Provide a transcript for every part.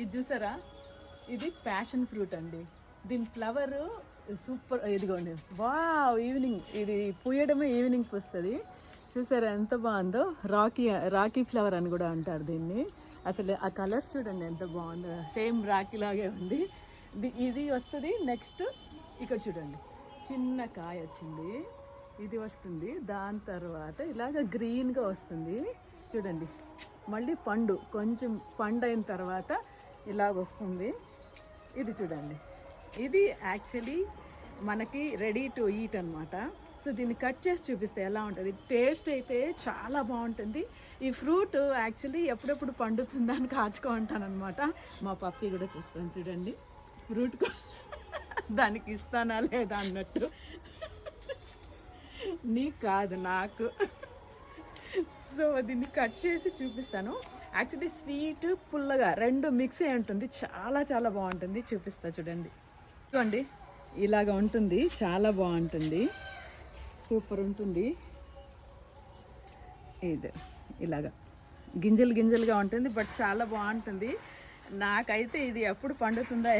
ఇది చూసారా, ఇది ప్యాషన్ ఫ్రూట్ అండి. దీని ఫ్లవర్ సూపర్. ఇదిగోండి, వావ్, ఈవినింగ్ ఇది పూయడమే ఈవినింగ్ పూస్తుంది. చూసారా ఎంత బాగుందో. రాకీ ఫ్లవర్ అని కూడా అంటారు దీన్ని. అసలు ఆ కలర్స్ చూడండి ఎంత బాగుందో, సేమ్ రాకీ లాగే ఉంది. ఇది వస్తుంది. నెక్స్ట్ ఇక్కడ చూడండి, చిన్న కాయ వచ్చింది, ఇది వస్తుంది. దాని తర్వాత ఇలాగ గ్రీన్గా వస్తుంది చూడండి. మళ్ళీ పండు, కొంచెం పండు అయిన తర్వాత ఇలాగ వస్తుంది. ఇది చూడండి, ఇది యాక్చువల్లీ మనకి రెడీ టు ఈట్ అనమాట. సో దీన్ని కట్ చేసి చూపిస్తే ఎలా ఉంటుంది. టేస్ట్ అయితే చాలా బాగుంటుంది. ఈ ఫ్రూట్ యాక్చువల్లీ ఎప్పుడెప్పుడు పండుతుందా అని కాచుకో ఉంటాను అనమాట. మా పప్పి కూడా చూస్తాను చూడండి, ఫ్రూట్ దానికి ఇస్తానా లేదా అన్నట్టు. నీకు కాదు, నాకు. సో దీన్ని కట్ చేసి చూపిస్తాను. యాక్చువల్లీ స్వీట్ పుల్లగా రెండు మిక్స్ అయి ఉంటుంది, చాలా చాలా బాగుంటుంది. చూపిస్తా చూడండి. చూడండి ఇలాగ ఉంటుంది, చాలా బాగుంటుంది, సూపర్ ఉంటుంది. ఇది ఇలాగా గింజలు గింజలుగా ఉంటుంది, బట్ చాలా బాగుంటుంది. నాకైతే ఇది ఎప్పుడు పండుతుందా,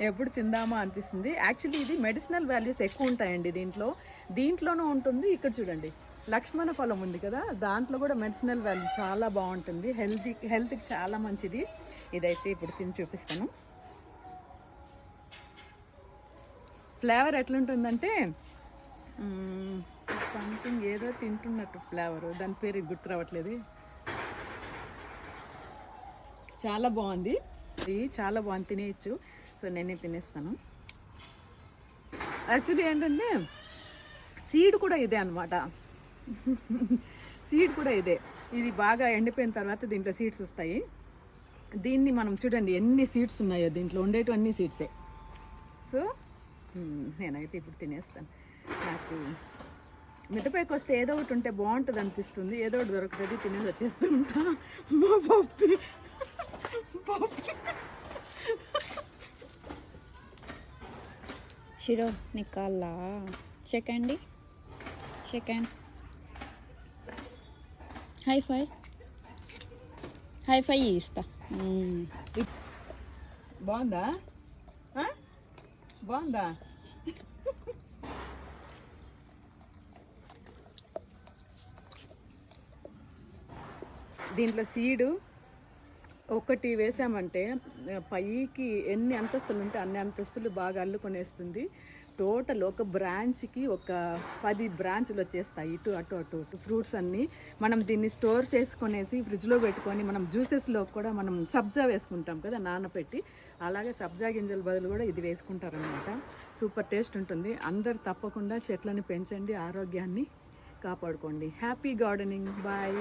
ఎప్పుడు తిందామా అనిపిస్తుంది. యాక్చువల్లీ ఇది మెడిసినల్ వాల్యూస్ ఎక్కువ ఉంటాయండి దీంట్లోనూ ఉంటుంది. ఇక్కడ చూడండి, లక్ష్మణ ఫలం ఉంది కదా, దాంట్లో కూడా మెడిసినల్ వాల్యూ చాలా బాగుంటుంది. హెల్త్కి చాలా మంచిది. ఇదైతే ఇప్పుడు తిని చూపిస్తాను. ఫ్లేవర్ ఎట్లుంటుందంటే సంథింగ్ ఏదో తింటున్నట్టు ఫ్లేవర్, దాని పేరు గుర్తు రావట్లేదు. చాలా బాగుంది, ఇది చాలా బాగుంది, తినేయచ్చు. సో నేనే తినేస్తాను. యాక్చువల్లీ ఏంటంటే సీడ్ కూడా ఇదే అనమాట. సీడ్ కూడా ఇదే. ఇది బాగా ఎండిపోయిన తర్వాత దీంట్లో సీడ్స్ వస్తాయి. దీన్ని మనం చూడండి ఎన్ని సీడ్స్ ఉన్నాయో, దీంట్లో ఉండేటివి అన్ని సీడ్సే. సో నేనైతే ఇప్పుడు తినేస్తాను. నాకు మిద్దపైకి వస్తే ఏదో ఒకటి ఉంటే బాగుంటుంది అనిపిస్తుంది. ఏదో ఒకటి దొరుకుతుంది, తినేసి వచ్చేస్తూ ఉంటా. మా పప్పి షిరో నికాలా సెకండ్ హై ఫై ఇస్తా. బాగుందా, బాగుందా? దీంట్లో సీడు ఒకటి వేసామంటే పైకి ఎన్ని అంతస్తులు ఉంటే అన్ని అంతస్తులు బాగా అల్లుకొనేస్తుంది. టోటల్ ఒక బ్రాంచ్కి ఒక 10 బ్రాంచ్లు వచ్చేస్తాయి, ఇటు అటు అటు అటు ఫ్రూట్స్ అన్నీ. మనం దీన్ని స్టోర్ చేసుకునేసి ఫ్రిడ్జ్లో పెట్టుకొని మనం జ్యూసెస్లో కూడా మనం సబ్జా వేసుకుంటాం కదా నానపెట్టి, అలాగే సబ్జా గింజల బదులు కూడా ఇది వేసుకుంటారనమాట. సూపర్ టేస్ట్ ఉంటుంది. అందరు తప్పకుండా చెట్లను పెంచండి, ఆరోగ్యాన్ని కాపాడుకోండి. Happy gardening. బాయ్.